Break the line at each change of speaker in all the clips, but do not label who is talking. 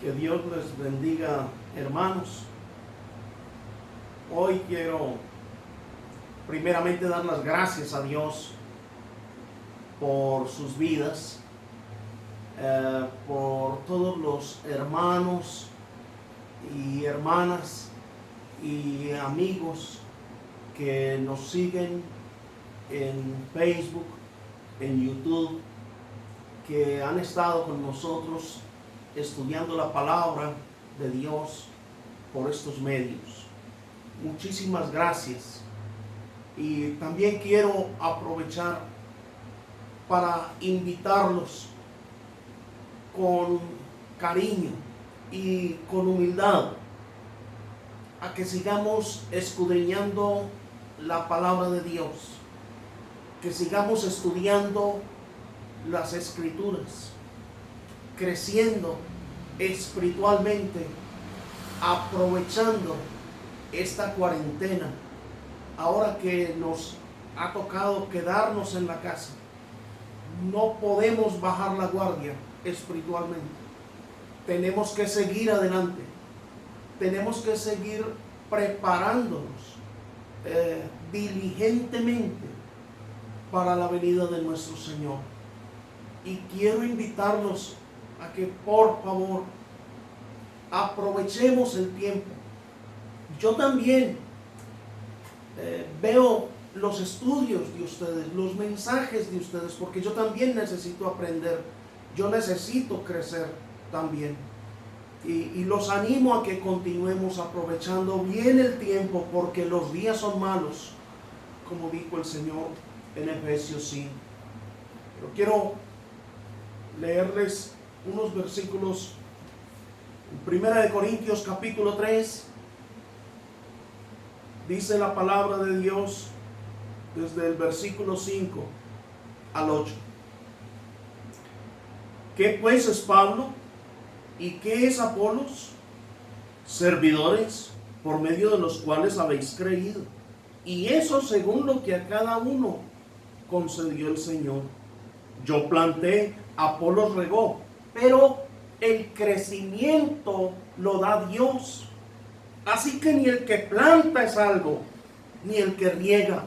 Que Dios les bendiga, hermanos. Hoy quiero primeramente dar las gracias a Dios por sus vidas, por todos los hermanos y hermanas y amigos que nos siguen en Facebook, en YouTube, que han estado con nosotros estudiando la palabra de Dios por estos medios. Muchísimas gracias. Y también quiero aprovechar para invitarlos con cariño y con humildad a que sigamos escudriñando la palabra de Dios, que sigamos estudiando las Escrituras, creciendo espiritualmente, aprovechando esta cuarentena, ahora que nos ha tocado quedarnos en la casa. No podemos bajar la guardia espiritualmente. Tenemos que seguir adelante. Tenemos que seguir preparándonos diligentemente para la venida de nuestro Señor. Y quiero invitarlos a que por favor aprovechemos el tiempo. Yo también veo los estudios de ustedes, los mensajes de ustedes, porque yo también necesito aprender, yo necesito crecer también. Y los animo a que continuemos aprovechando bien el tiempo, porque los días son malos, como dijo el Señor en Efesios 5. Pero quiero leerles unos versículos en 1 Corintios capítulo 3. Dice la palabra de Dios desde el versículo 5 al 8. ¿Qué pues es Pablo? ¿Y qué es Apolos? Servidores por medio de los cuales habéis creído. Y eso según lo que a cada uno concedió el Señor. Yo planté, Apolos regó, pero el crecimiento lo da Dios. Así que ni el que planta es algo, ni el que riega,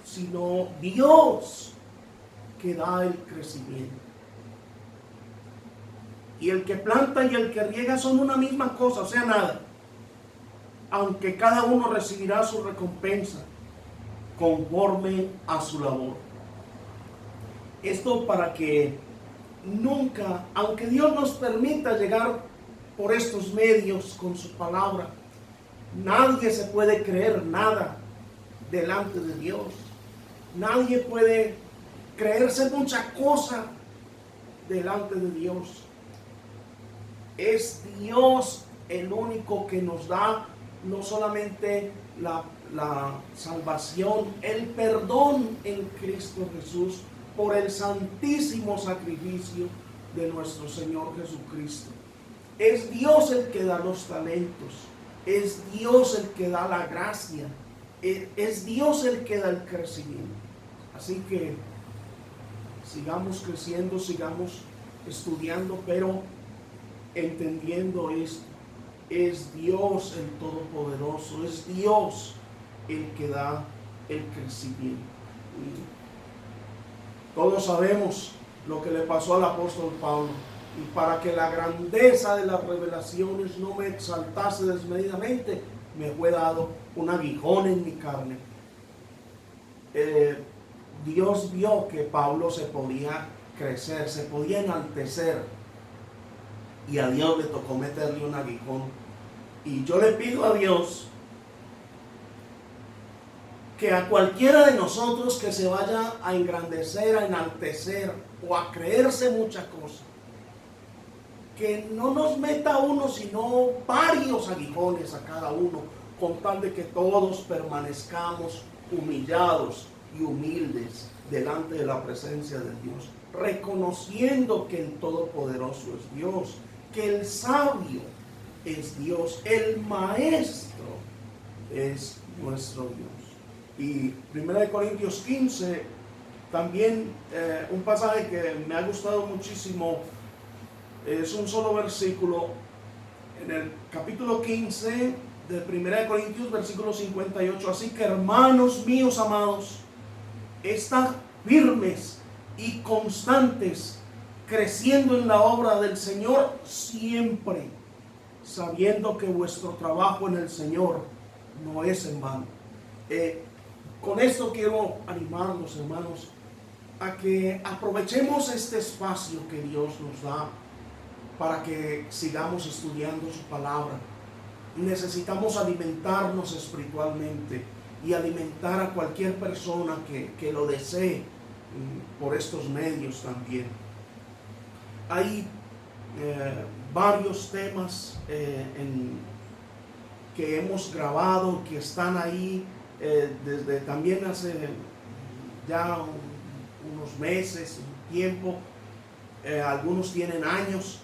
sino Dios que da el crecimiento. Y el que planta y el que riega son una misma cosa, o sea, nada. Aunque cada uno recibirá su recompensa conforme a su labor. Esto para que nunca, aunque Dios nos permita llegar por estos medios con su palabra, nadie se puede creer nada delante de Dios. Nadie puede creerse mucha cosa delante de Dios. Es Dios el único que nos da no solamente la salvación, el perdón en Cristo Jesús por el santísimo sacrificio de nuestro Señor Jesucristo. Es Dios el que da los talentos, es Dios el que da la gracia, es Dios el que da el crecimiento. Así que sigamos creciendo, sigamos estudiando, pero entendiendo esto. Es Dios el Todopoderoso, es Dios el que da el crecimiento. Y todos sabemos lo que le pasó al apóstol Pablo. Y para que la grandeza de las revelaciones no me exaltase desmedidamente, me fue dado un aguijón en mi carne. Dios vio que Pablo se podía crecer, se podía enaltecer. Y a Dios le tocó meterle un aguijón. Y yo le pido a Dios que a cualquiera de nosotros que se vaya a engrandecer, a enaltecer o a creerse mucha cosa, que no nos meta uno, sino varios aguijones a cada uno, con tal de que todos permanezcamos humillados y humildes delante de la presencia de Dios, reconociendo que el Todopoderoso es Dios, que el sabio es Dios, el maestro es nuestro Dios. Y 1 Corintios 15, también un pasaje que me ha gustado muchísimo, es un solo versículo, en el capítulo 15 de 1 Corintios, versículo 58. Así que, hermanos míos amados, estad firmes y constantes, creciendo en la obra del Señor siempre, sabiendo que vuestro trabajo en el Señor no es en vano. Con esto quiero animarlos, hermanos, a que aprovechemos este espacio que Dios nos da para que sigamos estudiando su palabra. Necesitamos alimentarnos espiritualmente y alimentar a cualquier persona que lo desee por estos medios también. Hay varios temas que hemos grabado, que están ahí desde también hace ya unos meses, un tiempo, algunos tienen años,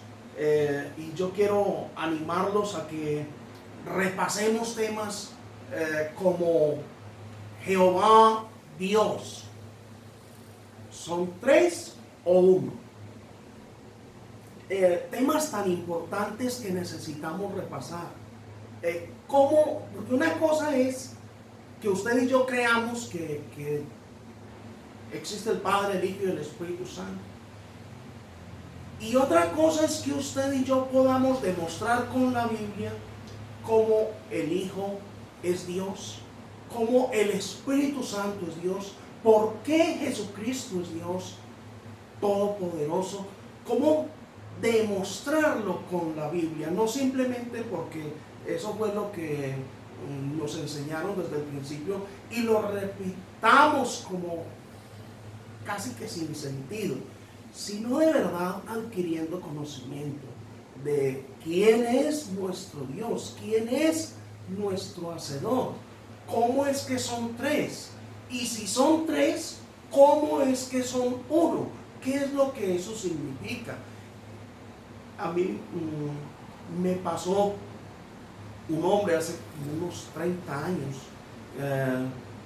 y yo quiero animarlos a que repasemos temas como Jehová Dios. ¿Son tres o uno? Temas tan importantes que necesitamos repasar. Porque una cosa es que usted y yo creamos que existe el Padre, el Hijo y el Espíritu Santo. Y otra cosa es que usted y yo podamos demostrar con la Biblia cómo el Hijo es Dios, cómo el Espíritu Santo es Dios, por qué Jesucristo es Dios Todopoderoso, cómo demostrarlo con la Biblia, no simplemente porque eso fue lo que nos enseñaron desde el principio y lo repitamos como casi que sin sentido, sino de verdad adquiriendo conocimiento de quién es nuestro Dios, quién es nuestro Hacedor, cómo es que son tres, y si son tres, cómo es que son uno, qué es lo que eso significa. A mí me pasó un hombre hace unos 30 años,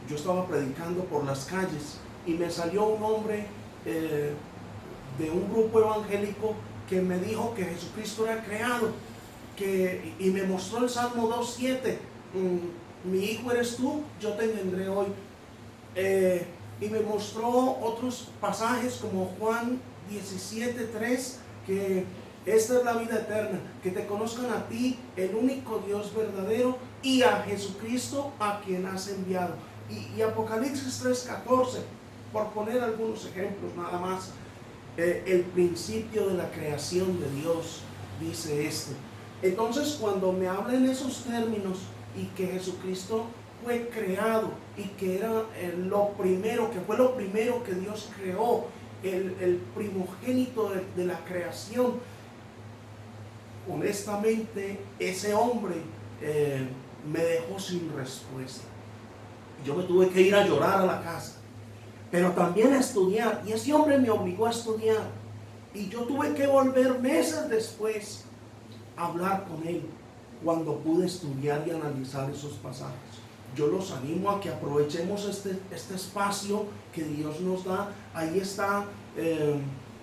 yo estaba predicando por las calles y me salió un hombre de un grupo evangélico que me dijo que Jesucristo era creado, y me mostró el Salmo 2:7, mi hijo eres tú, yo te engendré hoy, y me mostró otros pasajes como Juan 17:3, que esta es la vida eterna, que te conozcan a ti, el único Dios verdadero, y a Jesucristo a quien has enviado, y Apocalipsis 3:14, por poner algunos ejemplos nada más. El principio de la creación de Dios dice esto. Entonces, cuando me habla en esos términos y que Jesucristo fue creado y que era lo primero, que fue lo primero que Dios creó, el primogénito de la creación, honestamente ese hombre me dejó sin respuesta. Yo me tuve que ir a llorar a la casa, pero también a estudiar, y ese hombre me obligó a estudiar, y yo tuve que volver meses después a hablar con él cuando pude estudiar y analizar esos pasajes. Yo los animo a que aprovechemos este espacio que Dios nos da. Ahí está,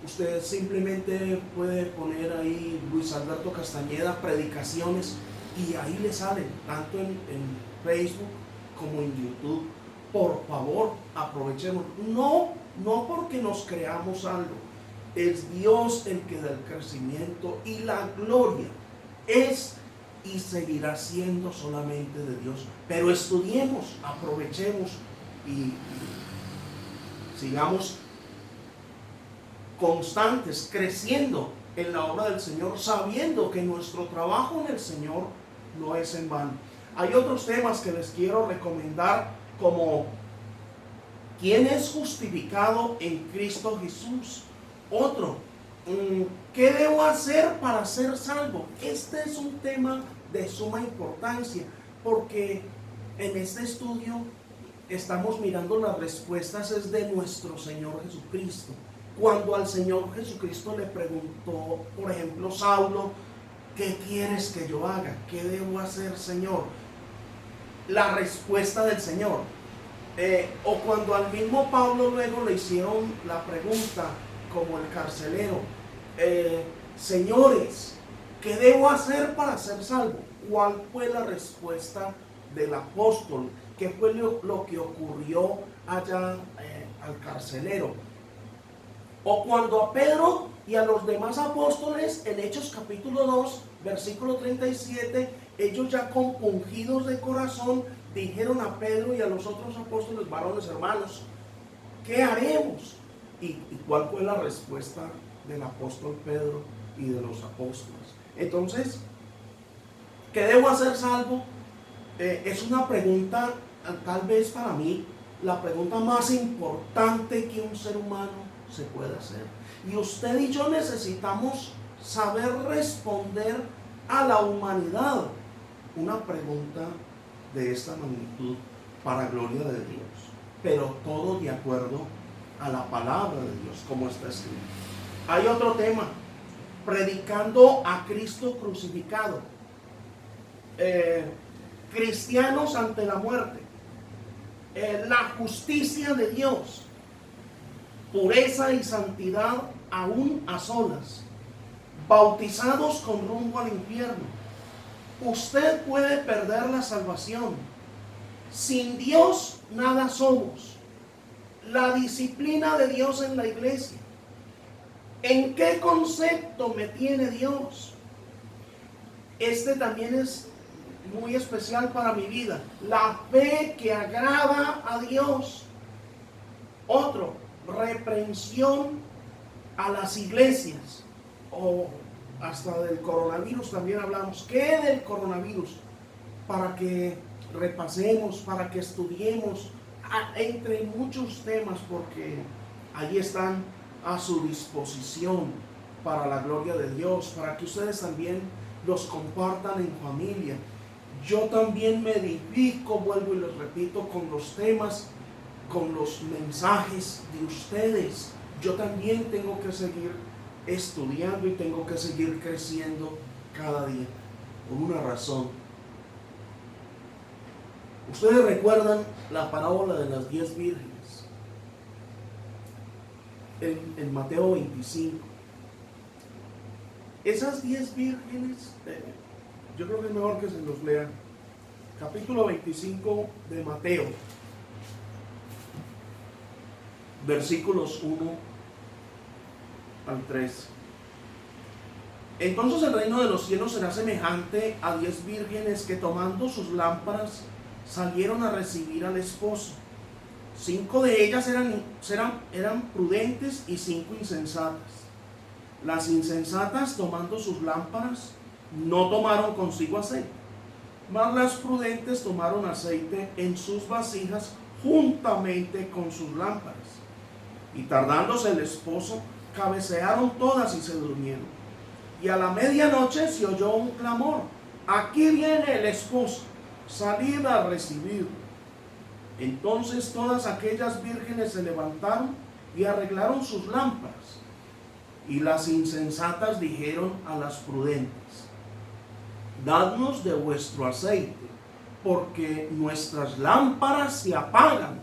usted simplemente puede poner ahí Luis Alberto Castañeda predicaciones, y ahí le salen tanto en Facebook como en YouTube. Por favor, aprovechemos. No porque nos creamos algo, es Dios el que da el crecimiento, y la gloria es y seguirá siendo solamente de Dios. Pero estudiemos, aprovechemos y sigamos constantes, creciendo en la obra del Señor, sabiendo que nuestro trabajo en el Señor no es en vano. Hay otros temas que les quiero recomendar, como ¿quién es justificado en Cristo Jesús? Otro, ¿qué debo hacer para ser salvo? Este es un tema de suma importancia, porque en este estudio estamos mirando las respuestas es de nuestro Señor Jesucristo. Cuando al Señor Jesucristo le preguntó, por ejemplo, Saulo, ¿qué quieres que yo haga? ¿Qué debo hacer, Señor? La respuesta del Señor. O cuando al mismo Pablo luego le hicieron la pregunta, como el carcelero, señores, ¿qué debo hacer para ser salvo? ¿Cuál fue la respuesta del apóstol? ¿Qué fue lo que ocurrió allá al carcelero? O cuando a Pedro y a los demás apóstoles, en Hechos capítulo 2, versículo 37, ellos ya compungidos de corazón, dijeron a Pedro y a los otros apóstoles, varones hermanos, ¿qué haremos? ¿Y cuál fue la respuesta del apóstol Pedro y de los apóstoles? Entonces, ¿qué debo hacer salvo? Es una pregunta, tal vez para mí, la pregunta más importante que un ser humano se puede hacer. Y usted y yo necesitamos saber responder a la humanidad una pregunta de esta magnitud para gloria de Dios, pero todo de acuerdo a la palabra de Dios, como está escrito. Hay otro tema, predicando a Cristo crucificado. Cristianos ante la muerte, la justicia de Dios, pureza y santidad aún a solas, bautizados con rumbo al infierno. Usted puede perder la salvación. Sin Dios nada somos. La disciplina de Dios en la iglesia. ¿En qué concepto me tiene Dios? Este también es muy especial para mi vida. La fe que agrada a Dios. Otro, reprensión a las iglesias. O hasta del coronavirus también hablamos. ¿Qué del coronavirus? Para que repasemos, para que estudiemos, entre muchos temas, porque allí están a su disposición para la gloria de Dios, para que ustedes también los compartan en familia. Yo también me edifico, vuelvo y les repito, con los temas, con los mensajes de ustedes. Yo también tengo que seguir estudiando y tengo que seguir creciendo cada día, por una razón. Ustedes recuerdan la parábola de las 10 vírgenes en Mateo 25. Esas 10 vírgenes, yo creo que es mejor que se los lean. Capítulo 25 de Mateo, versículos 1 al 3. Entonces el reino de los cielos será semejante a 10 vírgenes que, tomando sus lámparas, salieron a recibir al esposo. 5 de ellas eran prudentes y 5 insensatas. Las insensatas, tomando sus lámparas, no tomaron consigo aceite, mas las prudentes tomaron aceite en sus vasijas juntamente con sus lámparas. Y tardándose el esposo, cabecearon todas y se durmieron. Y a la medianoche se oyó un clamor: aquí viene el esposo, salid a recibirlo. Entonces todas aquellas vírgenes se levantaron y arreglaron sus lámparas. Y las insensatas dijeron a las prudentes: dadnos de vuestro aceite, porque nuestras lámparas se apagan.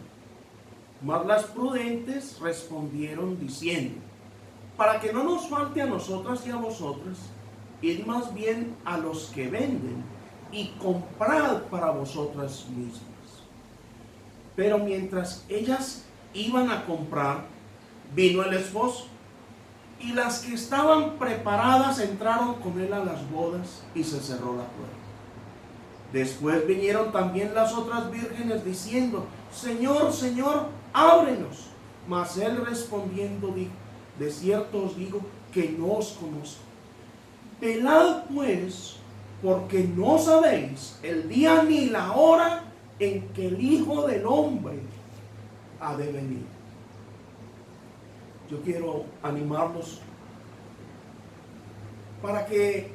Mas las prudentes respondieron diciendo: para que no nos falte a nosotras y a vosotras, id más bien a los que venden y comprad para vosotras mismas. Pero mientras ellas iban a comprar, vino el esposo, y las que estaban preparadas entraron con él a las bodas, y se cerró la puerta. Después vinieron también las otras vírgenes diciendo: Señor, Señor, ábrenos. Mas él respondiendo dijo: de cierto os digo que no os conozco. Velad pues, porque no sabéis el día ni la hora en que el Hijo del Hombre ha de venir. Yo quiero animarlos para que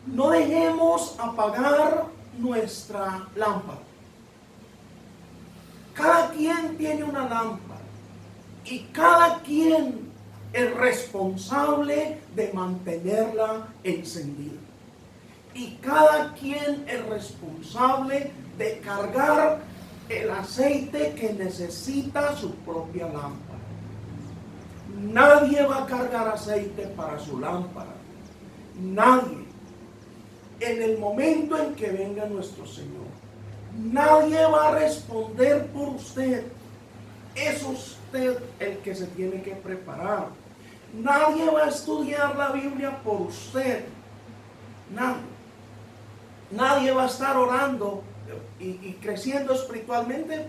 no dejemos apagar nuestra lámpara. Cada quien tiene una lámpara y cada quien es responsable de mantenerla encendida. Y cada quien es responsable de cargar el aceite que necesita su propia lámpara. Nadie va a cargar aceite para su lámpara. Nadie, en el momento en que venga nuestro Señor, nadie va a responder por usted. Es usted el que se tiene que preparar. Nadie va a estudiar la Biblia por usted. Nadie. Nadie va a estar orando y creciendo espiritualmente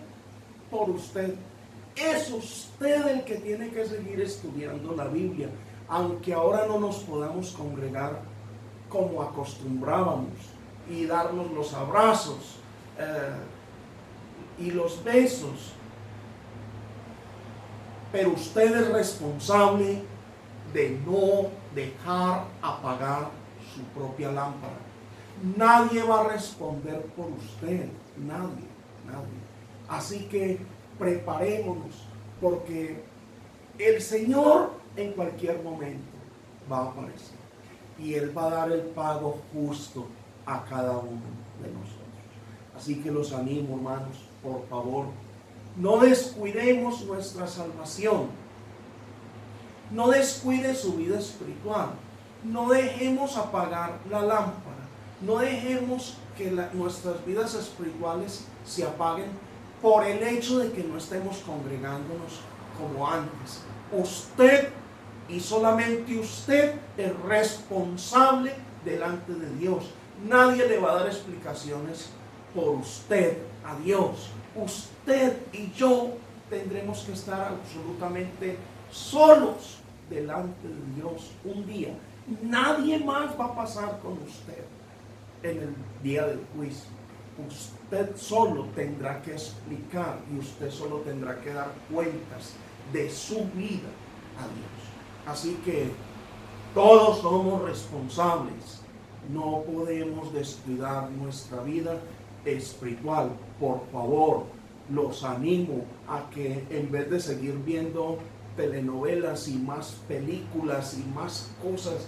por usted. Es usted el que tiene que seguir estudiando la Biblia, aunque ahora no nos podamos congregar como acostumbrábamos y darnos los abrazos y los besos. Pero usted es responsable de no dejar apagar su propia lámpara. Nadie va a responder por usted, nadie. Así que preparémonos, porque el Señor en cualquier momento va a aparecer y Él va a dar el pago justo a cada uno de nosotros. Así que los animo, hermanos, por favor, no descuidemos nuestra salvación, no descuide su vida espiritual, no dejemos apagar la lámpara, no dejemos que nuestras vidas espirituales se apaguen por el hecho de que no estemos congregándonos como antes. Usted y solamente usted es responsable delante de Dios. Nadie le va a dar explicaciones por usted a Dios. Usted y yo tendremos que estar absolutamente solos delante de Dios un día. Nadie más va a pasar con usted en el día del juicio. Usted solo tendrá que explicar y usted solo tendrá que dar cuentas de su vida a Dios. Así que todos somos responsables. No podemos descuidar nuestra vida espiritual. Por favor, los animo a que en vez de seguir viendo telenovelas y más películas y más cosas,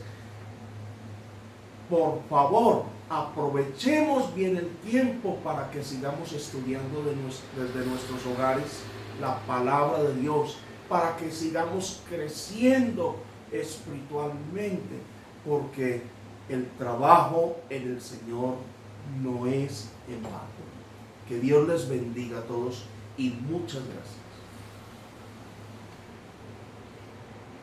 por favor, aprovechemos bien el tiempo para que sigamos estudiando desde nuestros hogares la palabra de Dios, para que sigamos creciendo espiritualmente, porque el trabajo en el Señor no es en vano. Que Dios les bendiga a todos y muchas gracias.